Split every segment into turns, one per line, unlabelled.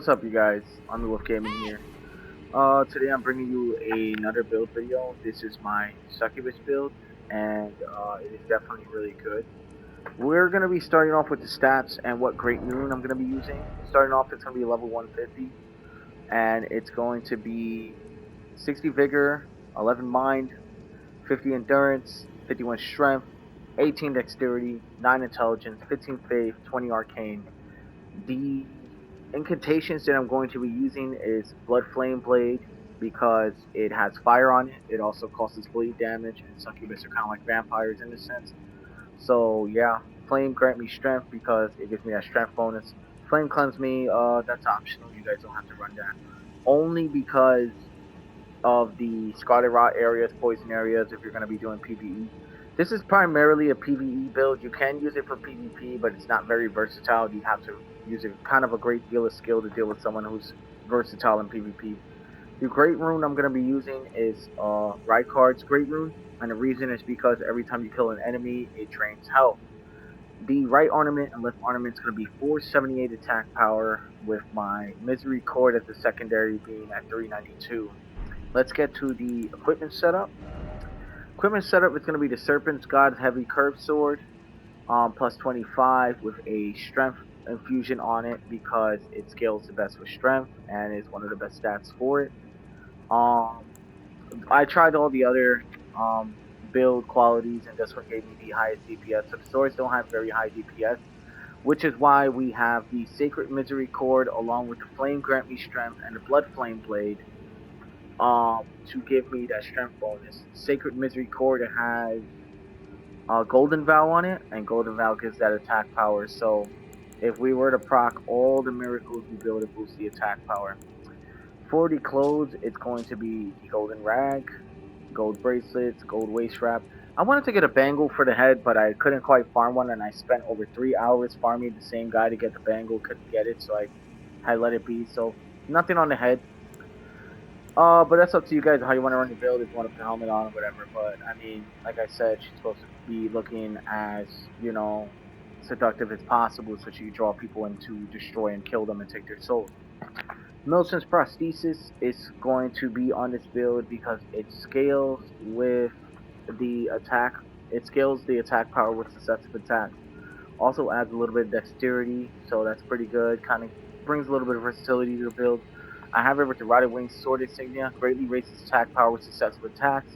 What's up, you guys? Armywolfgaming here. Today I'm bringing you another build video. This is my Succubus build, and it is definitely really good. We're going to be starting off with the stats and what Great Rune I'm going to be using. Starting off, it's going to be level 150, and it's going to be 60 Vigor, 11 Mind, 50 Endurance, 51 Strength, 18 Dexterity, 9 Intelligence, 15 Faith, 20 Arcane. The incantations that I'm going to be using is Blood Flame Blade because it has fire on it. It also causes bleed damage, and Succubus are kind of like vampires in a sense. So yeah, Flame grant me strength because it gives me that strength bonus. Flame cleanse me, that's optional. You guys don't have to run that. Only because of the Scarlet Rot areas, poison areas, if you're going to be doing PvE. This is primarily a PvE build. You can use it for PvP, but it's not very versatile. You have to use it kind of a great deal of skill to deal with someone who's versatile in PvP. The Great Rune I'm going to be using is Rykard's Great Rune, and the reason is because every time you kill an enemy, it drains health. The right ornament and left ornament is going to be 478 attack power, with my Misery Cord as the secondary being at 392. Let's get to the equipment setup. Equipment setup is going to be the Serpent's God's Heavy Curved Sword, plus 25 with a Strength infusion on it because it scales the best with Strength and is one of the best stats for it. I tried all the other build qualities, and this one gave me the highest DPS. So the swords don't have very high DPS, which is why we have the Sacred Misery Cord along with the Flame Grant Me Strength and the Blood Flame Blade to give me that strength bonus. Sacred Misery Cord has Golden Vow on it, and Golden Vow gives that attack power. So if we were to proc all the miracles, we'd be able to boost the attack power. For the clothes, it's going to be the Golden Rag, gold bracelets, gold waist wrap. I wanted to get a bangle for the head, but I couldn't quite farm one, and I spent over 3 hours farming the same guy to get the bangle. Couldn't get it, so I let it be. So nothing on the head. But that's up to you guys how you want to run your build, if you want to put a helmet on or whatever. But, I mean, like I said, she's supposed to be looking as, you know, seductive as possible so she can draw people in to destroy and kill them and take their souls. Milton's prosthesis is going to be on this build because it scales with the attack. It scales the attack power with successive attacks. Also adds a little bit of dexterity, so that's pretty good. Kind of brings a little bit of versatility to the build. I have it with the Rider Wing Sword Insignia. Greatly raises attack power with successive attacks.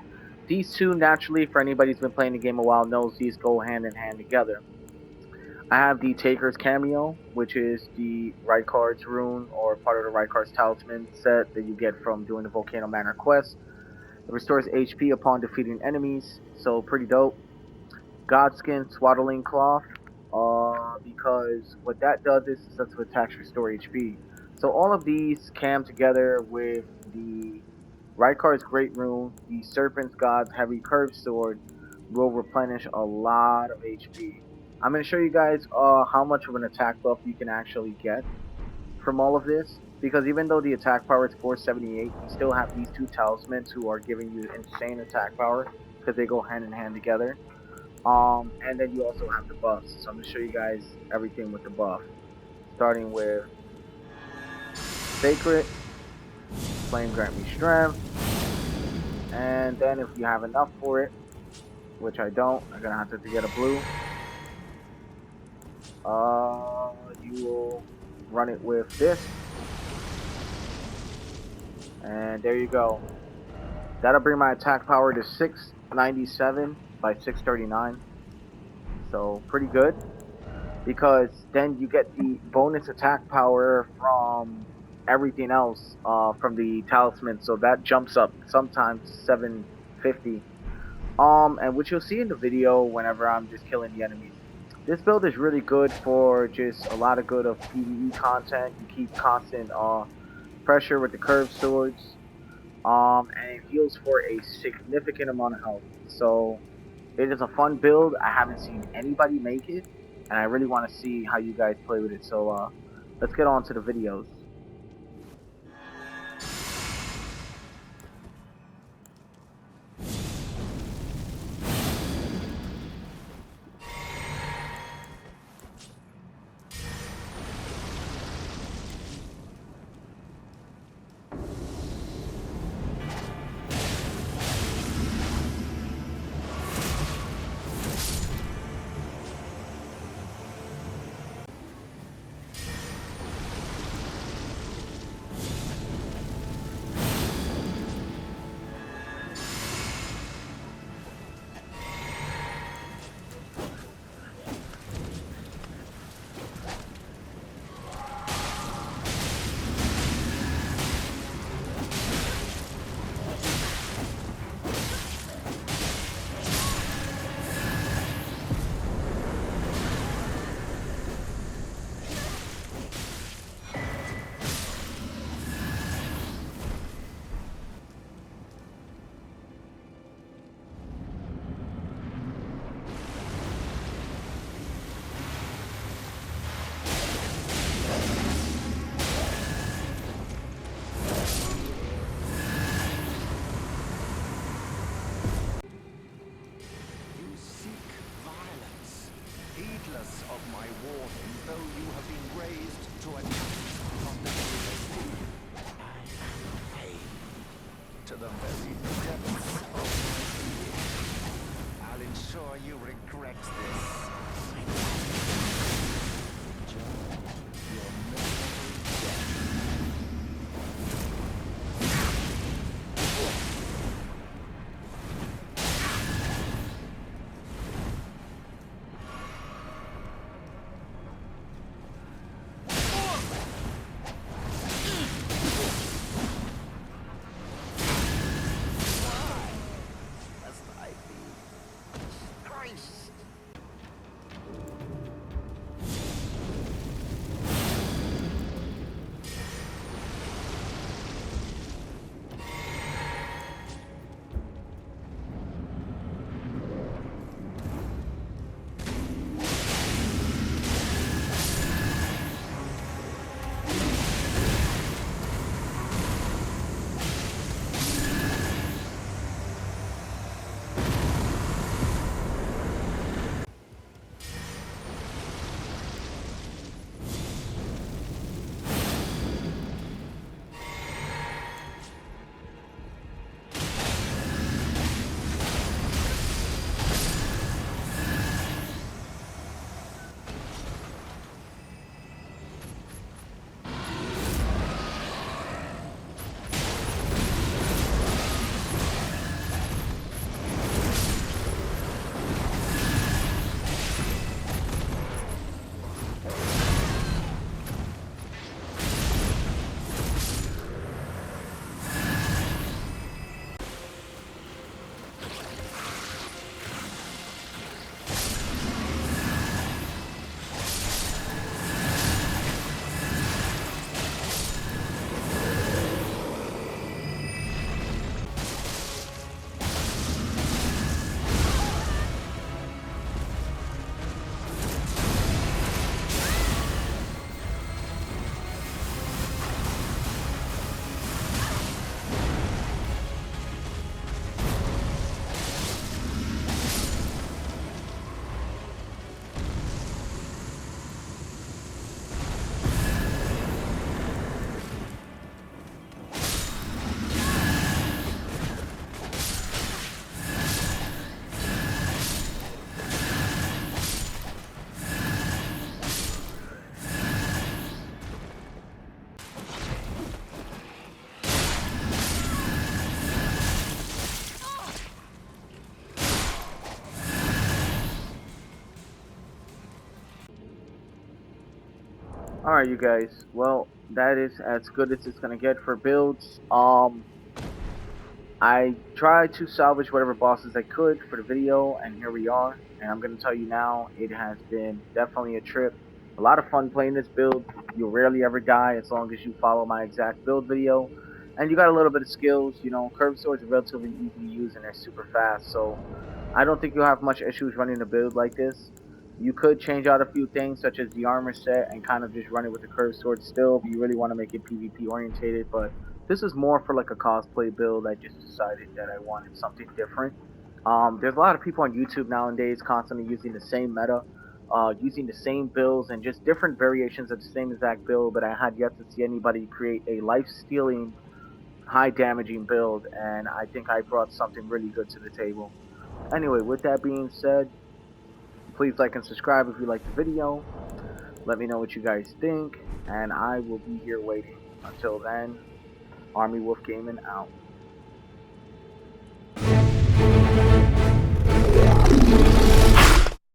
These two, naturally, for anybody who's been playing the game a while, knows these go hand in hand together. I have the Taker's Cameo, which is the Rykard's Rune, or part of the Rykard's Talisman set that you get from doing the Volcano Manor quest. It restores HP upon defeating enemies, so pretty dope. Godskin Swaddling Cloth, because what that does is successive attacks restore HP. So all of these cam together with the Rykard's Great Rune, the Serpent's God's Heavy Curved Sword, will replenish a lot of HP. I'm going to show you guys how much of an attack buff you can actually get from all of this, because even though the attack power is 478, you still have these two talismans who are giving you insane attack power because they go hand in hand together. And then you also have the buffs. So I'm going to show you guys everything with the buff. Starting with Sacred, Flame Grant Me Strength, and then if you have enough for it, which I don't, I'm going to have to get a blue. You will run it with this. And there you go. That'll bring my attack power to 697 by 639. So pretty good. Because then you get the bonus attack power from everything else from the talisman. So that jumps up sometimes 750. And which you'll see in the video whenever I'm just killing the enemies. This build is really good for just a lot of good of PvE content. You keep constant pressure with the curved swords. And it heals for a significant amount of health. So it is a fun build. I haven't seen anybody make it, and I really want to see how you guys play with it. So let's get on to the videos.
I'll ensure you regret this.
Alright, you guys. Well, that is as good as it's gonna get for builds. I tried to salvage whatever bosses I could for the video, and here we are. And I'm gonna tell you now, it has been definitely a trip. A lot of fun playing this build. You'll rarely ever die as long as you follow my exact build video. And you got a little bit of skills, you know, curved swords are relatively easy to use and they're super fast, so I don't think you'll have much issues running a build like this. You could change out a few things such as the armor set and kind of just run it with the curved sword still if you really want to make it PvP orientated, but this is more for like a cosplay build. I just decided that I wanted something different. There's a lot of people on YouTube nowadays constantly using the same meta, using the same builds and just different variations of the same exact build, but I had yet to see anybody create a life-stealing, high-damaging build, and I think I brought something really good to the table. Anyway, with that being said, please like and subscribe if you like the video. Let me know what you guys think, and I will be here waiting. Until then, Army Wolf Gaming out.